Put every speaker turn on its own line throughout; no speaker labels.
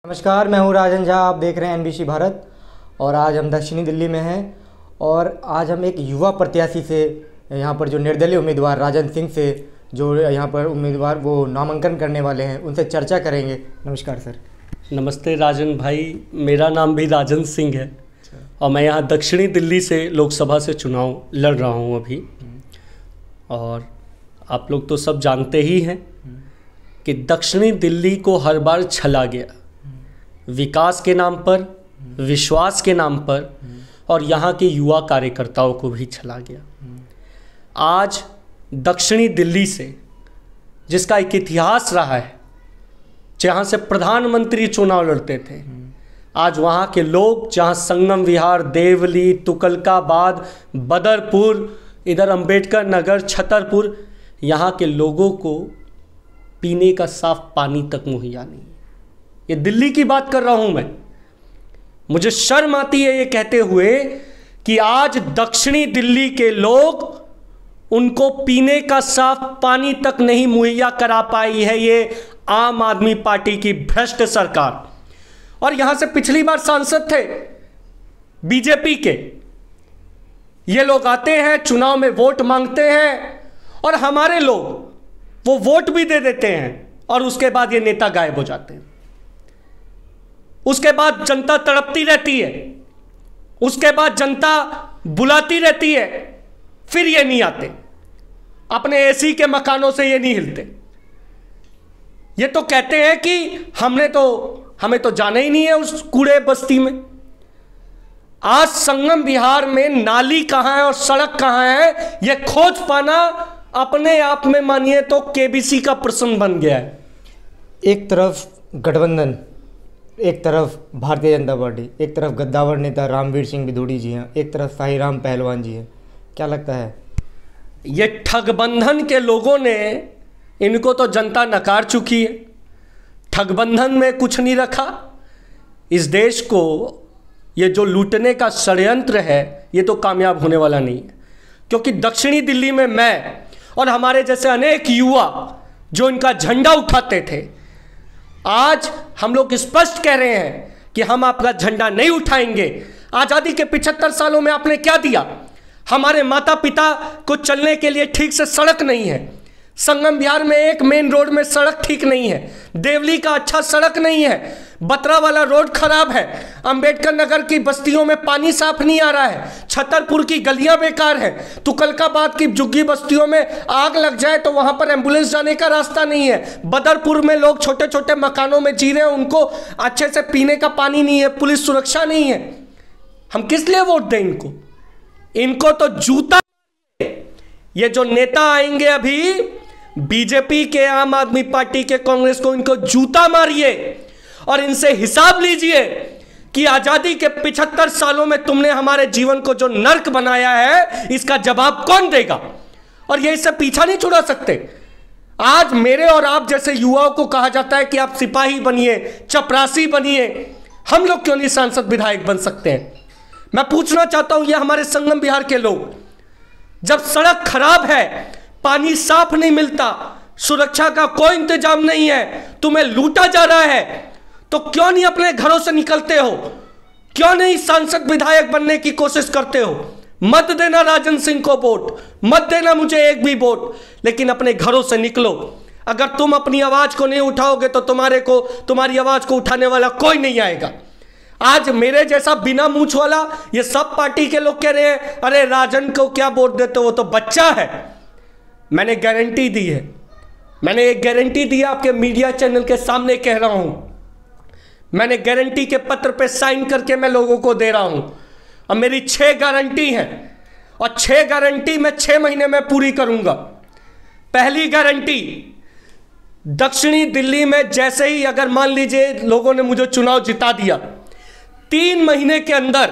नमस्कार, मैं हूँ राजन झा। आप देख रहे हैं एनबीसी भारत और आज हम दक्षिणी दिल्ली में हैं और आज हम एक युवा प्रत्याशी से यहाँ पर जो निर्दलीय उम्मीदवार राजन सिंह से जो यहाँ पर उम्मीदवार वो नामांकन करने वाले हैं उनसे चर्चा करेंगे। नमस्कार सर।
नमस्ते राजन भाई, मेरा नाम भी राजन सिंह है और मैं यहाँ दक्षिणी दिल्ली से लोकसभा से चुनाव लड़ रहा हूँ अभी। और आप लोग तो सब जानते ही हैं कि दक्षिणी दिल्ली को हर बार छला गया विकास के नाम पर, विश्वास के नाम पर, और यहाँ के युवा कार्यकर्ताओं को भी छला गया। आज दक्षिणी दिल्ली से जिसका एक इतिहास रहा है, जहाँ से प्रधानमंत्री चुनाव लड़ते थे, आज वहाँ के लोग जहाँ संगम विहार, देवली, तुगलकाबाद, बदरपुर, इधर अंबेडकर नगर, छतरपुर, यहाँ के लोगों को पीने का साफ पानी तक मुहैया नहीं। ये दिल्ली की बात कर रहा हूँ मैं। मुझे शर्म आती है ये कहते हुए कि आज दक्षिणी दिल्ली के लोग उनको पीने का साफ पानी तक नहीं मुहैया करा पाई है ये आम आदमी पार्टी की भ्रष्ट सरकार। और यहां से पिछली बार सांसद थे बीजेपी के, ये लोग आते हैं चुनाव में वोट मांगते हैं और हमारे लोग वो वोट भी दे देते हैं और उसके बाद ये नेता गायब हो जाते हैं। उसके बाद जनता तड़पती रहती है, उसके बाद जनता बुलाती रहती है, फिर ये नहीं आते, अपने एसी के मकानों से ये नहीं हिलते। ये तो कहते हैं कि हमें तो जाना ही नहीं है उस कूड़े बस्ती में। आज संगम विहार में नाली कहाँ है और सड़क कहाँ है, ये खोज पाना अपने आप में मानिए तो केबीसी का प्रश्न बन गया है।
एक तरफ गठबंधन, एक तरफ भारतीय जनता पार्टी, एक तरफ गद्दावर नेता रामवीर सिंह बिधूड़ी जी हैं, एक तरफ साईराम पहलवान जी हैं। क्या लगता है
ये ठगबंधन के लोगों ने, इनको तो जनता नकार चुकी है। ठगबंधन में कुछ नहीं रखा। इस देश को ये जो लूटने का षड्यंत्र है ये तो कामयाब होने वाला नहीं है, क्योंकि दक्षिणी दिल्ली में मैं और हमारे जैसे अनेक युवा जो इनका झंडा उठाते थे, आज हम लोग स्पष्ट कह रहे हैं कि हम आपका झंडा नहीं उठाएंगे। आज़ादी के 75 सालों में आपने क्या दिया? हमारे माता पिता को चलने के लिए ठीक से सड़क नहीं है, संगम विहार में एक मेन रोड में सड़क ठीक नहीं है, देवली का अच्छा सड़क नहीं है, बत्रा वाला रोड खराब है, अंबेडकर नगर की बस्तियों में पानी साफ नहीं आ रहा है, छतरपुर की गलियां बेकार हैं, तुगलकाबाद की झुग्गी बस्तियों में आग लग जाए तो वहां पर एम्बुलेंस जाने का रास्ता नहीं है, बदरपुर में लोग छोटे छोटे मकानों में जी रहे हैं, उनको अच्छे से पीने का पानी नहीं है, पुलिस सुरक्षा नहीं है। हम किस लिए वोट दें इनको? इनको तो जूता। ये जो नेता आएंगे अभी बीजेपी के, आम आदमी पार्टी के, कांग्रेस को, इनको जूता मारिए और इनसे हिसाब लीजिए कि आजादी के 75 सालों में तुमने हमारे जीवन को जो नर्क बनाया है इसका जवाब कौन देगा? और ये इससे पीछा नहीं छुड़ा सकते। आज मेरे और आप जैसे युवाओं को कहा जाता है कि आप सिपाही बनिए, चपरासी बनिए, हम लोग क्यों नहीं सांसद विधायक बन सकते हैं? मैं पूछना चाहता हूं, ये हमारे संगम विहार के लोग, जब सड़क खराब है, पानी साफ नहीं मिलता, सुरक्षा का कोई इंतजाम नहीं है, तुम्हें लूटा जा रहा है, तो क्यों नहीं अपने घरों से निकलते हो? क्यों नहीं सांसद विधायक बनने की कोशिश करते हो? मत देना राजन सिंह को वोट, मत देना मुझे एक भी वोट, लेकिन अपने घरों से निकलो। अगर तुम अपनी आवाज को नहीं उठाओगे तो तुम्हारी आवाज को उठाने वाला कोई नहीं आएगा। आज मेरे जैसा बिना मूंछ वाला ये सब पार्टी के लोग कह रहे हैं अरे राजन को क्या वोट देते हो, वो तो बच्चा है। मैंने गारंटी दी है, मैंने एक गारंटी दी है, आपके मीडिया चैनल के सामने कह रहा हूं। मैंने गारंटी के पत्र पे साइन करके मैं लोगों को दे रहा हूं और मेरी 6 गारंटी हैं और 6 गारंटी मैं 6 महीने में पूरी करूंगा। पहली गारंटी, दक्षिणी दिल्ली में जैसे ही अगर मान लीजिए लोगों ने मुझे चुनाव जिता दिया, 3 महीने के अंदर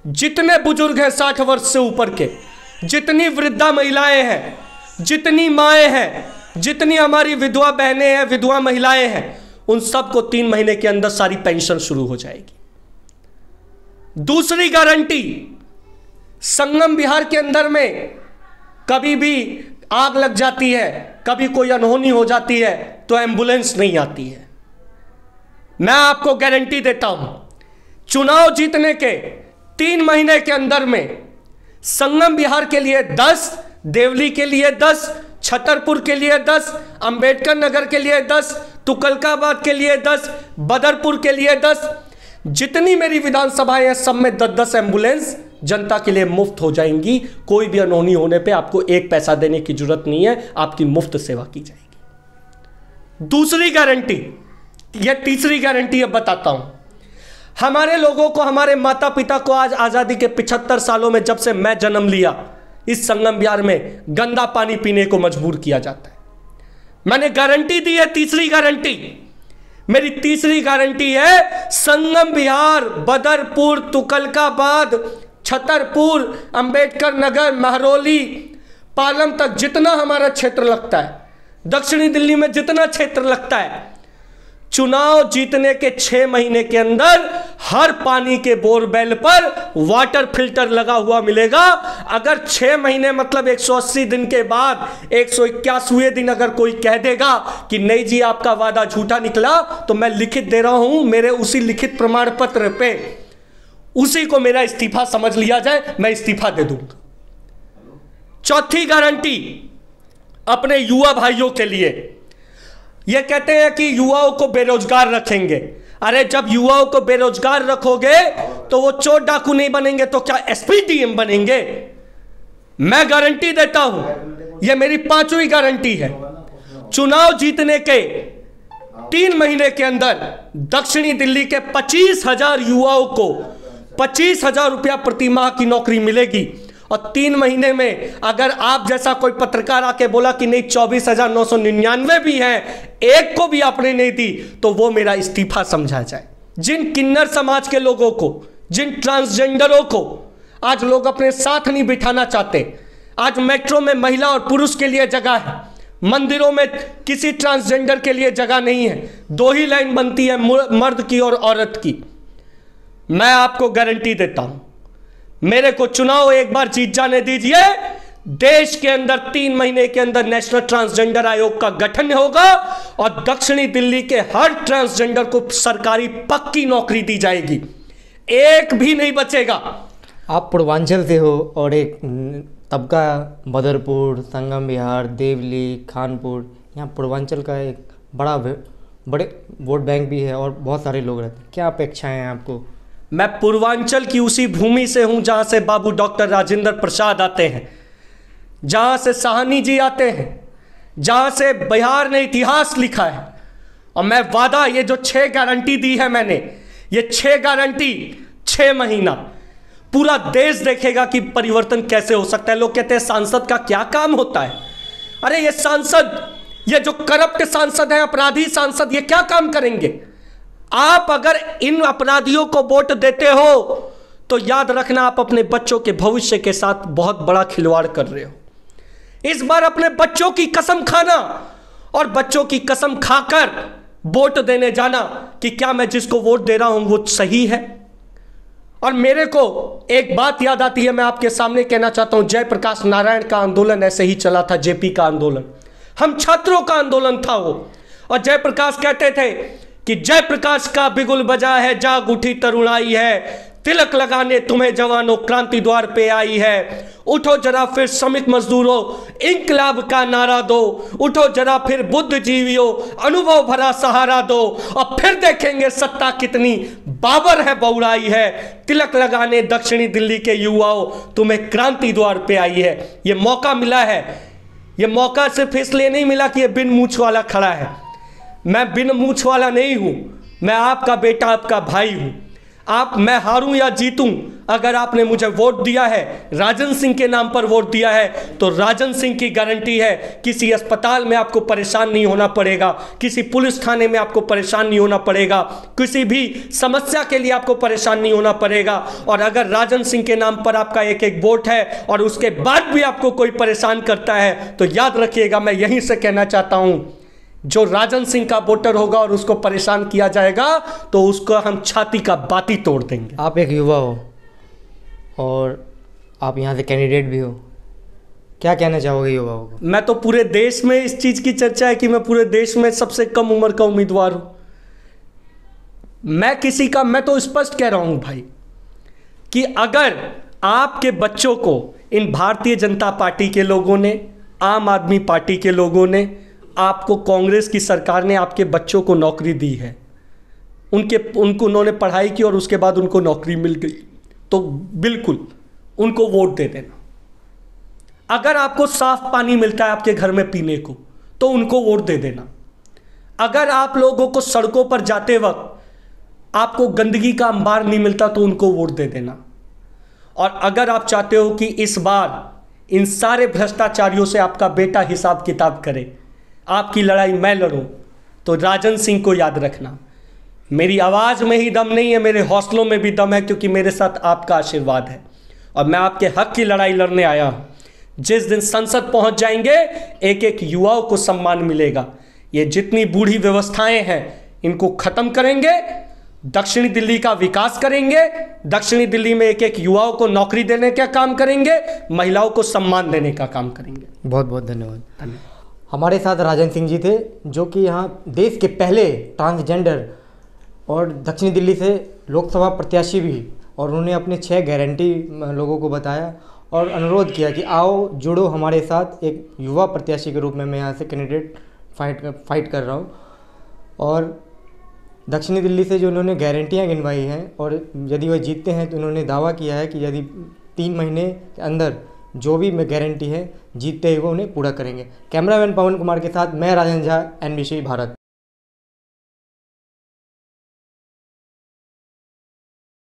जितने बुजुर्ग हैं 60 वर्ष से ऊपर के, जितनी वृद्धा महिलाएं हैं, जितनी माएँ हैं, जितनी हमारी विधवा बहनें हैं, विधवा महिलाएं हैं, उन सबको 3 महीने के अंदर सारी पेंशन शुरू हो जाएगी। दूसरी गारंटी, संगम विहार के अंदर में कभी भी आग लग जाती है, कभी कोई अनहोनी हो जाती है तो एम्बुलेंस नहीं आती है। मैं आपको गारंटी देता हूं, चुनाव जीतने के 3 महीने के अंदर में संगम विहार के लिए 10, देवली के लिए 10, छतरपुर के लिए 10, अंबेडकर नगर के लिए 10, तुगलकाबाद के लिए 10, बदरपुर के लिए 10, जितनी मेरी विधानसभाएं हैं सब में 10-10 एम्बुलेंस जनता के लिए मुफ्त हो जाएंगी। कोई भी अनहोनी होने पे आपको 1 पैसा देने की जरूरत नहीं है, आपकी मुफ्त सेवा की जाएगी। दूसरी गारंटी, यह तीसरी गारंटी अब बताता हूं। हमारे लोगों को, हमारे माता पिता को आज आजादी के 75 सालों में, जब से मैं जन्म लिया, इस संगम विहार में गंदा पानी पीने को मजबूर किया जाता है। मैंने गारंटी दी है, तीसरी गारंटी, मेरी तीसरी गारंटी है, संगम विहार, बदरपुर, तुगलकाबाद, छतरपुर, अंबेडकर नगर, महरौली, पालम तक जितना हमारा क्षेत्र लगता है, दक्षिणी दिल्ली में जितना क्षेत्र लगता है, चुनाव जीतने के 6 महीने के अंदर हर पानी के बोरवेल पर वाटर फिल्टर लगा हुआ मिलेगा। अगर 6 महीने मतलब 180 दिन के बाद 181वें दिन अगर कोई कह देगा कि नहीं जी आपका वादा झूठा निकला, तो मैं लिखित दे रहा हूं, मेरे उसी लिखित प्रमाण पत्र पे उसी को मेरा इस्तीफा समझ लिया जाए, मैं इस्तीफा दे दूंगा। चौथी गारंटी अपने युवा भाइयों के लिए, ये कहते हैं कि युवाओं को बेरोजगार रखेंगे। अरे जब युवाओं को बेरोजगार रखोगे तो वो चोर डाकू नहीं बनेंगे तो क्या एसपीडीएम बनेंगे? मैं गारंटी देता हूं, यह मेरी 5वीं गारंटी है। चुनाव जीतने के 3 महीने के अंदर दक्षिणी दिल्ली के 25,000 युवाओं को 25,000 रुपया प्रति माह की नौकरी मिलेगी। और 3 महीने में अगर आप जैसा कोई पत्रकार आके बोला कि नहीं 24,999 भी हैं, एक को भी आपने नहीं दी, तो वो मेरा इस्तीफा समझा जाए। जिन किन्नर समाज के लोगों को, जिन ट्रांसजेंडरों को आज लोग अपने साथ नहीं बिठाना चाहते, आज मेट्रो में महिला और पुरुष के लिए जगह है, मंदिरों में किसी ट्रांसजेंडर के लिए जगह नहीं है, 2 ही लाइन बनती है, मर्द की और औरत की। मैं आपको गारंटी देता हूं, मेरे को चुनाव एक बार जीत जाने दीजिए, देश के अंदर 3 महीने के अंदर नेशनल ट्रांसजेंडर आयोग का गठन होगा और दक्षिणी दिल्ली के हर ट्रांसजेंडर को सरकारी पक्की नौकरी दी जाएगी, एक भी नहीं बचेगा।
आप पूर्वांचल से हो और एक तबका बदरपुर, संगम विहार, देवली, खानपुर, यहाँ पूर्वांचल का एक बड़े वोट बैंक भी है और बहुत सारे लोग रहते हैं। क्या अपेक्षाएं हैं आपको?
मैं पूर्वांचल की उसी भूमि से हूं जहां से बाबू डॉक्टर राजेंद्र प्रसाद आते हैं, जहां से साहनी जी आते हैं, जहां से बिहार ने इतिहास लिखा है। और मैं वादा, ये जो 6 गारंटी दी है मैंने, ये 6 गारंटी 6 महीना पूरा देश देखेगा कि परिवर्तन कैसे हो सकता है। लोग कहते हैं सांसद का क्या काम होता है? अरे ये सांसद, ये जो करप्ट सांसद हैं, अपराधी सांसद, ये क्या काम करेंगे? आप अगर इन अपराधियों को वोट देते हो तो याद रखना आप अपने बच्चों के भविष्य के साथ बहुत बड़ा खिलवाड़ कर रहे हो। इस बार अपने बच्चों की कसम खाना और बच्चों की कसम खाकर वोट देने जाना कि क्या मैं जिसको वोट दे रहा हूं वो सही है। और मेरे को एक बात याद आती है, मैं आपके सामने कहना चाहता हूं, जयप्रकाश नारायण का आंदोलन ऐसे ही चला था, जेपी का आंदोलन, हम छात्रों का आंदोलन था वो। और जयप्रकाश कहते थे कि जयप्रकाश का बिगुल बजा है, जाग उठी तरुणाई है, तिलक लगाने तुम्हें जवानों क्रांति द्वार पे आई है, उठो जरा फिर श्रमिक मजदूरों इंकलाब का नारा दो, उठो जरा फिर बुद्ध जीवियों अनुभव भरा सहारा दो, और फिर देखेंगे सत्ता कितनी बाबर है बौड़ाई है, तिलक लगाने दक्षिणी दिल्ली के युवाओं तुम्हें क्रांति द्वार पे आई है। ये मौका मिला है, ये मौका सिर्फ इसलिए नहीं मिला कि ये बिन मूछ वाला खड़ा है। मैं बिन मूछ वाला नहीं हूं, मैं आपका बेटा, आपका भाई हूं। मैं हारूं या जीतूं, अगर आपने मुझे वोट दिया है, राजन सिंह के नाम पर वोट दिया है, तो राजन सिंह की गारंटी है किसी अस्पताल में आपको परेशान नहीं होना पड़ेगा, किसी पुलिस थाने में आपको परेशान नहीं होना पड़ेगा, किसी भी समस्या के लिए आपको परेशान नहीं होना पड़ेगा। और अगर राजन सिंह के नाम पर आपका एक एक वोट है और उसके बाद भी आपको कोई परेशान करता है, तो याद रखिएगा, मैं यहीं से कहना चाहता हूं, जो राजन सिंह का वोटर होगा और उसको परेशान किया जाएगा तो उसको हम छाती का बाती तोड़ देंगे।
आप एक युवा हो और आप यहाँ से कैंडिडेट भी हो, क्या कहना चाहोगे युवाओं को?
मैं तो पूरे देश में इस चीज़ की चर्चा है कि मैं पूरे देश में सबसे कम उम्र का उम्मीदवार हूँ। मैं तो स्पष्ट कह रहा हूं भाई कि अगर आपके बच्चों को इन भारतीय जनता पार्टी के लोगों ने, आम आदमी पार्टी के लोगों ने, आपको कांग्रेस की सरकार ने आपके बच्चों को नौकरी दी है, उन्होंने पढ़ाई की और उसके बाद उनको नौकरी मिल गई, तो बिल्कुल उनको वोट दे देना। अगर आपको साफ पानी मिलता है आपके घर में पीने को, तो उनको वोट दे देना। अगर आप लोगों को सड़कों पर जाते वक्त आपको गंदगी का अंबार नहीं मिलता, तो उनको वोट दे देना। और अगर आप चाहते हो कि इस बार इन सारे भ्रष्टाचारियों से आपका बेटा हिसाब किताब करे, आपकी लड़ाई मैं लड़ूं, तो राजन सिंह को याद रखना। मेरी आवाज़ में ही दम नहीं है, मेरे हौसलों में भी दम है, क्योंकि मेरे साथ आपका आशीर्वाद है और मैं आपके हक की लड़ाई लड़ने आया हूं। जिस दिन संसद पहुंच जाएंगे, एक एक युवाओं को सम्मान मिलेगा। ये जितनी बूढ़ी व्यवस्थाएं हैं इनको खत्म करेंगे, दक्षिणी दिल्ली का विकास करेंगे, दक्षिणी दिल्ली में एक एक युवाओं को नौकरी देने का काम करेंगे, महिलाओं को सम्मान देने का काम करेंगे।
बहुत बहुत धन्यवाद। हमारे साथ राजन सिंह जी थे, जो कि यहाँ देश के पहले ट्रांसजेंडर और दक्षिणी दिल्ली से लोकसभा प्रत्याशी भी, और उन्होंने अपने 6 गारंटी लोगों को बताया और अनुरोध किया कि आओ जुड़ो हमारे साथ। एक युवा प्रत्याशी के रूप में मैं यहाँ से कैंडिडेट फाइट कर रहा हूँ। और दक्षिणी दिल्ली से जो उन्होंने गारंटियाँ गिनवाई हैं, और यदि वह जीतते हैं तो उन्होंने दावा किया है कि यदि 3 महीने के अंदर जो भी गारंटी है जीतते ही वो उन्हें पूरा करेंगे। कैमरामैन पवन कुमार के साथ मैं राजन झा, NBC भारत।